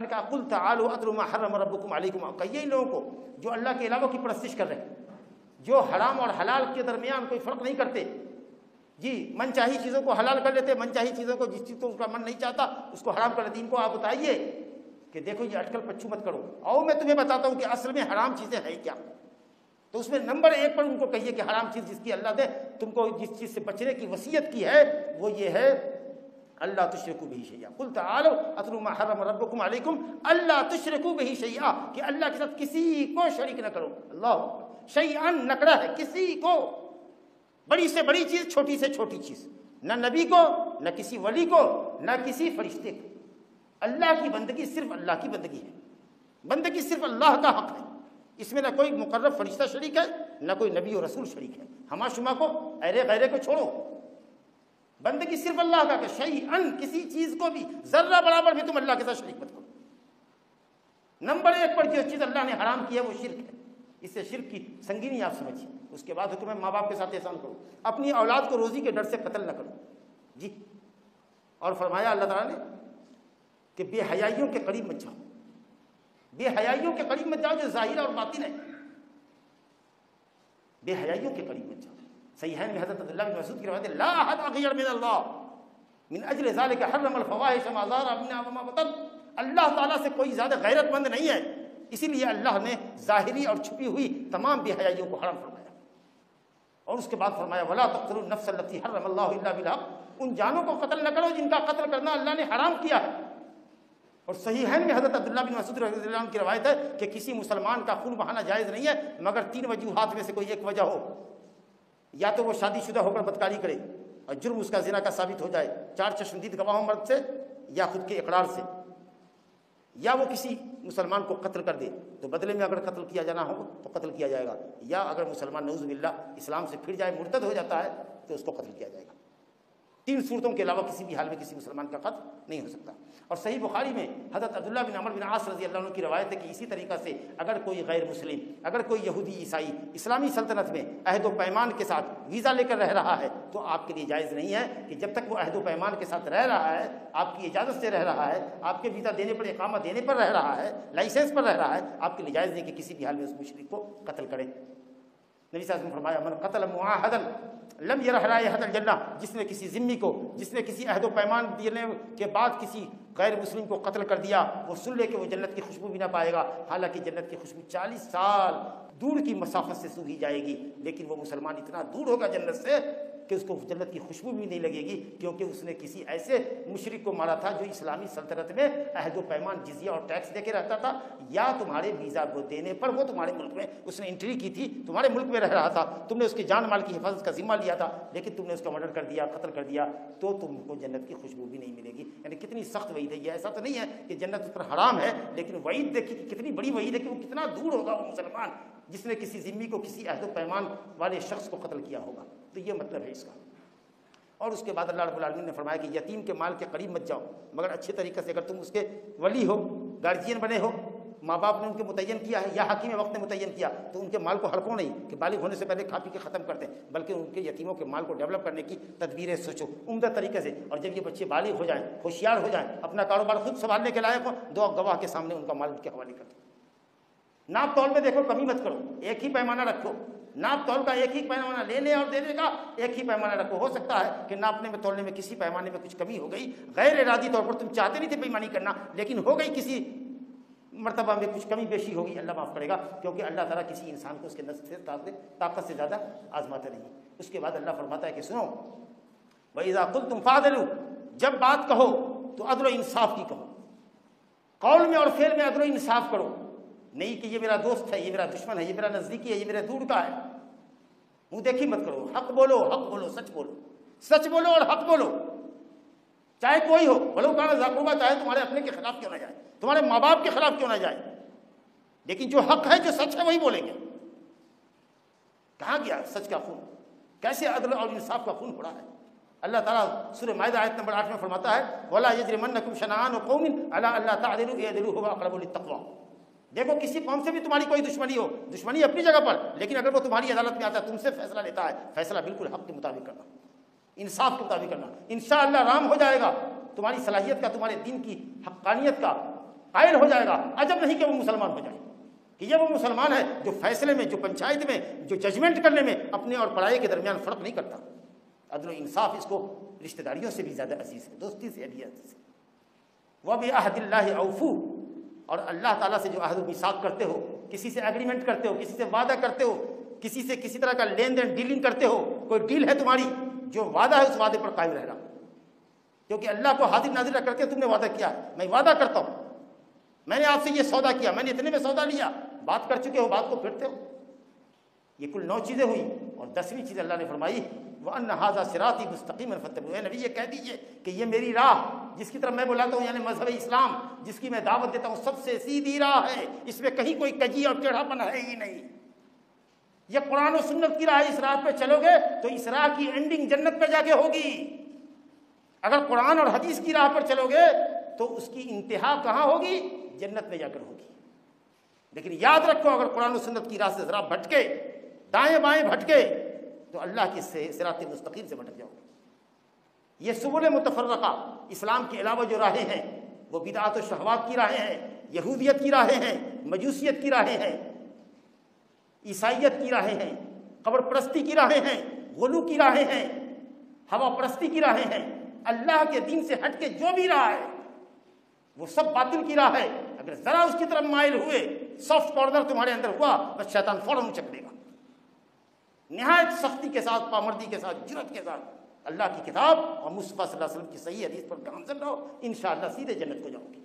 نے کہا قل تعالوا اتل ما حرم ربکم علیکم، کہیے ان لوگوں کو جو اللہ کے علاوہ کی پرستش کر رہے ہیں، جو حرام اور حلال کے درمیان کوئی فرق نہیں کرتے، جی من چاہی چیزوں کو حلال کر لیتے، من چاہی چیزوں کو جس چیز کو اس کا من نہیں چاہتا اس کو حرام کر لیتے، ان کو آپ بتائیے کہ دیکھو یہ اٹکل پچھو مت کرو، اور میں تمہیں بتاتا ہوں کہ اصل میں حرام چیزیں ہیں کیا۔ تو اس میں نمبر 1 پر ان کو کہیے کہ حرام چیز جس کی اللہ نے تم کو جس چیز سے بچنے کی وصیت کی ہے وہ یہ ہے اللہ تشرکوا بہ شیئا، قل تعالوا اتل ما حرم ربکم علیکم اللہ تشرکوا بہ شیئا، کہ اللہ کے ساتھ کسی کو شریک نہ کرو۔ اللہ شیئا نکرہ ہے، کسی کو، بڑی سے بڑی چیز، چھوٹی سے چھوٹی چیز، نہ نبی کو، نہ کسی ولی کو، نہ کسی فرشتے کو۔ اللہ کی بندگی صرف اللہ کی بندگی ہے، بندگی صرف اللہ کا حق ہے، اس میں نہ کوئی مقرب فرشتہ شریک ہے، نہ کوئی نبی و رسول شریک ہے، ہما شما کو، ایرے غیرے کو چھوڑو، بندگی صرف اللہ کا کہ شیئن کسی چیز کو بھی ذرہ برابر بھی تم اللہ کے ساتھ شریک مت کرو۔ نمبر 1 پر جو چیز اللہ نے حرام کی ہے وہ شرک ہے، اس سے شرک کی سنگینی آپ سمجھیے۔ اس کے بعد حکم ہے ماں باپ کے ساتھ احسان کرو، اپنی اولاد کو روزی کے ڈر سے قتل نہ کرو، جی۔ اور فرمایا اللہ تعالیٰ نے کہ بے حیائیوں کے قریب مت جاؤ، بے حیائیوں کے قریب مت جاؤ جو ظاہر اور باطن ہے، بے حیائیوں کے قریب مت جاؤ۔ صحیحین میں حضرت عبداللہ بن مسعود کی روایت ہے لا احد اغیر من اللہ من اجل ذلك حرم الفواحش ما ظهر منها وما بطن، اللہ تعالیٰ سے کوئی زیادہ غیرت مند نہیں ہے، اسی لیے اللہ نے ظاہری اور چھپی ہوئی تمام بے حیائیوں کو حرام فرمایا۔ اور اس کے بعد فرمایا ولا تقتلوا النفس التي حرم الله الا بالحق، ان جانوں کو قتل نہ کرو جن کا قتل کرنا اللہ نے حرام کیا ہے۔ اور صحیحین میں حضرت عبداللہ بن مسعود رضی اللہ عنہ کی روایت ہے کہ کسی مسلمان کا خون بہانا جائز نہیں ہے مگر 3 وجوہات میں سے کوئی ایک وجہ ہو، یا تو وہ شادی شدہ ہو کر بدکاری کرے اور جرم اس کا زنا کا ثابت ہو جائے 4 چشمدید گواہوں مرد سے یا خود کے اقرار سے، یا وہ کسی مسلمان کو قتل کر دے تو بدلے میں اگر قتل کیا جانا ہو تو قتل کیا جائے گا، یا اگر مسلمان نعوذ باللہ اسلام سے پھر جائے مرتد ہو جاتا ہے تو اس کو قتل کیا جائے گا۔ 3 صورتوں کے علاوہ کسی بھی حال میں کسی مسلمان کا قتل نہیں ہو سکتا۔ اور صحیح بخاری میں حضرت عبداللہ بن عمر بن عاص رضی اللہ عنہ کی روایت ہے کہ اسی طریقہ سے اگر کوئی غیر مسلم، اگر کوئی یہودی عیسائی اسلامی سلطنت میں عہد و پیمان کے ساتھ ویزا لے کر رہ رہا ہے تو آپ کے لیے جائز نہیں ہے کہ جب تک وہ عہد و پیمان کے ساتھ رہ رہا ہے، آپ کی اجازت سے رہ رہا ہے، آپ کے ویزا دینے پر، اقامہ دینے پر رہ رہا ہے، لائسنس پر رہ رہا ہے، آپ کے لیے جائز نہیں کہ کسی بھی حال میں اس مشرک کو قتل کرے۔ نبی صلی اللہ علیہ وسلم نے فرمایا من قتل معاہدا لم یرح رائحۃ الجنہ، جس نے کسی ذمی کو، جس نے کسی عہد و پیمان دینے کے بعد کسی غیر مسلم کو قتل کر دیا، وہ سن لے کہ وہ جنت کی خوشبو بھی نہ پائے گا، حالانکہ جنت کی خوشبو 40 سال دور کی مسافت سے سونگھی جائے گی، لیکن وہ مسلمان اتنا دور ہوگا جنت سے کہ اس کو جنت کی خوشبو بھی نہیں لگے گی، کیونکہ اس نے کسی ایسے مشرک کو مارا تھا جو اسلامی سلطنت میں عہد و پیمان، جزیہ اور ٹیکس دے کے رہتا تھا، یا تمہارے ویزا کو دینے پر وہ تمہارے ملک میں اس نے انٹری کی تھی، تمہارے ملک میں رہ رہا تھا، تم نے اس کی جان مال کی حفاظت کا ذمہ لیا تھا، لیکن تم نے اس کا مرڈر کر دیا، قتل کر دیا، تو تم کو جنت کی خوشبو بھی نہیں ملے گی۔ یعنی کتنی سخت وعید ہے یہ، ایسا تو نہیں ہے کہ جنت اس پر حرام ہے، لیکن وعید دیکھیے کہ کتنی بڑی وعید ہے کہ وہ کتنا دور ہوگا وہ مسلمان جس نے کسی ذمی کو، کسی عہد و پیمان والے شخص کو قتل کیا ہوگا۔ تو یہ مطلب ہے اس کا۔ اور اس کے بعد اللہ رب العالمین نے فرمایا کہ یتیم کے مال کے قریب مت جاؤ مگر اچھے طریقے سے، اگر تم اس کے ولی ہو، گارجین بنے ہو، ماں باپ نے ان کے متعین کیا ہے یا حاکم وقت نے متعین کیا، تو ان کے مال کو ہڑپو نہیں کہ بالغ ہونے سے پہلے کھا پی کے ختم کر دیں، بلکہ ان کے یتیموں کے مال کو ڈیولپ کرنے کی تدبیریں سوچو عمدہ طریقے سے۔ اور جب یہ بچے بالغ ہو جائیں، ہوشیار ہو جائیں، اپنا کاروبار خود سنبھالنے کے لائق ہو، 2 گواہ کے سامنے ان کا مال ان کے حوالے کر دو۔ ناپ تول میں دیکھو کمی مت کرو، ایک ہی پیمانہ رکھو، ناپ تول کا ایک ہی پیمانہ، لینے اور دینے کا ایک ہی پیمانہ رکھو۔ ہو سکتا ہے کہ ناپنے میں، تولنے میں کسی پیمانے میں کچھ کمی ہو گئی، غیر ارادی طور پر تم چاہتے نہیں تھے بےایمانی کرنا، لیکن ہو گئی کسی مرتبہ میں کچھ کمی بیشی ہوگی، اللہ معاف کرے گا، کیونکہ اللہ تعالیٰ کسی انسان کو اس کے نفس سے طاقت سے زیادہ آزماتے نہیں۔ اس کے بعد اللہ فرماتا ہے کہ سنو وَإِذَا قُلْتُمْ فَعْدِلُوا، جب بات کہو تو عدل و انصاف کی کہو، قول میں اور فعل میں عدل و انصاف کرو، نہیں کہ یہ میرا دوست ہے، یہ میرا دشمن ہے، یہ میرا نزدیکی ہے، یہ میرے دور کا ہے، منہ دیکھی مت کرو، حق بولو، حق بولو، سچ بولو، سچ بولو اور حق بولو، چاہے کوئی ہو، بولو کانا ذاکربا، چاہے تمہارے اپنے کے خلاف کیوں نہ جائے، تمہارے ماں باپ کے خلاف کیوں نہ جائے، لیکن جو حق ہے، جو سچ ہے وہی بولیں گے۔ کہاں گیا سچ کا خون؟ کیسے عدل اور انصاف کا خون ہو رہا ہے؟ اللہ تعالیٰ سورہ مائدہ آیت نمبر 8 میں فرماتا ہے وَلَا يَجْرِمَنَّكُمْ شَنَآنُ قَوْمٍ عَلَىٰ أَلَّا تَعْدِلُوا اعْدِلُوا هُوَ أَقْرَبُ لِلتَّقْوَىٰ۔ دیکھو کسی قوم سے بھی تمہاری کوئی دشمنی ہو، دشمنی اپنی جگہ پر، لیکن اگر وہ تمہاری عدالت میں آتا ہے، تم سے فیصلہ لیتا ہے، فیصلہ بالکل حق کے مطابق کرنا، انصاف کے مطابق کرنا، انشاءاللہ رام ہو جائے گا تمہاری صلاحیت کا، تمہارے دین کی حقانیت کا، قائل ہو جائے گا، عجب نہیں کہ وہ مسلمان ہو جائے، کہ یہ وہ مسلمان ہے جو فیصلے میں، جو پنچایت میں، جو ججمنٹ کرنے میں اپنے اور پرائے کے درمیان فرق نہیں کرتا۔ عدل و انصاف اس کو رشتہ داریوں سے بھی زیادہ عزیز ہے، دوستی سے بھی عزیز ہے۔ وَبِعَهْدِ اللَّهِ أَوْفُوا، اور اللہ تعالیٰ سے جو عہد و میثاق کرتے ہو، کسی سے ایگریمنٹ کرتے ہو، کسی سے وعدہ کرتے ہو، کسی سے کسی طرح کا لین دین ڈیلنگ کرتے ہو، کوئی ڈیل ہے تمہاری، جو وعدہ ہے اس وعدے پر قائم رہنا، کیونکہ اللہ کو حاضر ناظر رکھ کر کے تم نے وعدہ کیا ہے، میں وعدہ کرتا ہوں، میں نے آپ سے یہ سودا کیا، میں نے اتنے میں سودا لیا، بات کر چکے ہو، بات کو پھرتے ہو۔ یہ کل 9 چیزیں ہوئی، اور 10ویں چیز اللہ نے فرمائی وَأَنَّ هَذَا صِرَاطِي مُسْتَقِيمًا فَاتَّبِعُوهُ۔ اے نبی یہ کہہ دیجئے کہ یہ میری راہ جس کی طرف میں بلاتا ہوں، یعنی مذہب اسلام جس کی میں دعوت دیتا ہوں، سب سے سیدھی راہ ہے، اس میں کہیں کوئی کجی اور ٹیڑھا پن ہے ہی نہیں۔ یہ قرآن و سنت کی راہ ہے، اس راہ پہ چلو گے تو اس راہ کی اینڈنگ جنت پہ جا کے ہوگی۔ اگر قرآن اور حدیث کی راہ پر چلو گے تو اس کی انتہا کہاں ہوگی؟ جنت میں جا کر ہوگی۔ لیکن یاد رکھو، اگر قرآن و سنت کی راہ سے ذرا بھٹکے، دائیں بائیں بھٹکے، تو اللہ کے صراط مستقیم سے بھٹک جاؤ گے۔ یہ سبل متفرقہ اسلام کے علاوہ جو راہیں ہیں وہ بدعات و شہوات کی راہیں ہیں، یہودیت کی راہیں ہیں، مجوسیت کی راہیں ہیں، عیسائیت کی راہیں ہیں، قبر پرستی کی راہیں ہیں، غلو کی راہیں ہیں، ہوا پرستی کی راہیں ہیں۔ اللہ کے دین سے ہٹ کے جو بھی راہ ہے وہ سب باطل کی راہ ہے۔ اگر ذرا اس کی طرف مائل ہوئے، سافٹ کارنر تمہارے اندر ہوا، بس شیطان فوراً اچک لے گا، نہایت سختی کے ساتھ، پامردی کے ساتھ، جرأت کے ساتھ اللہ کی کتاب اور مصطفیٰ صلی اللہ علیہ وسلم کی صحیح حدیث پر گامزن رہو، انشاءاللہ سیدھے جنت کو جاؤ گے۔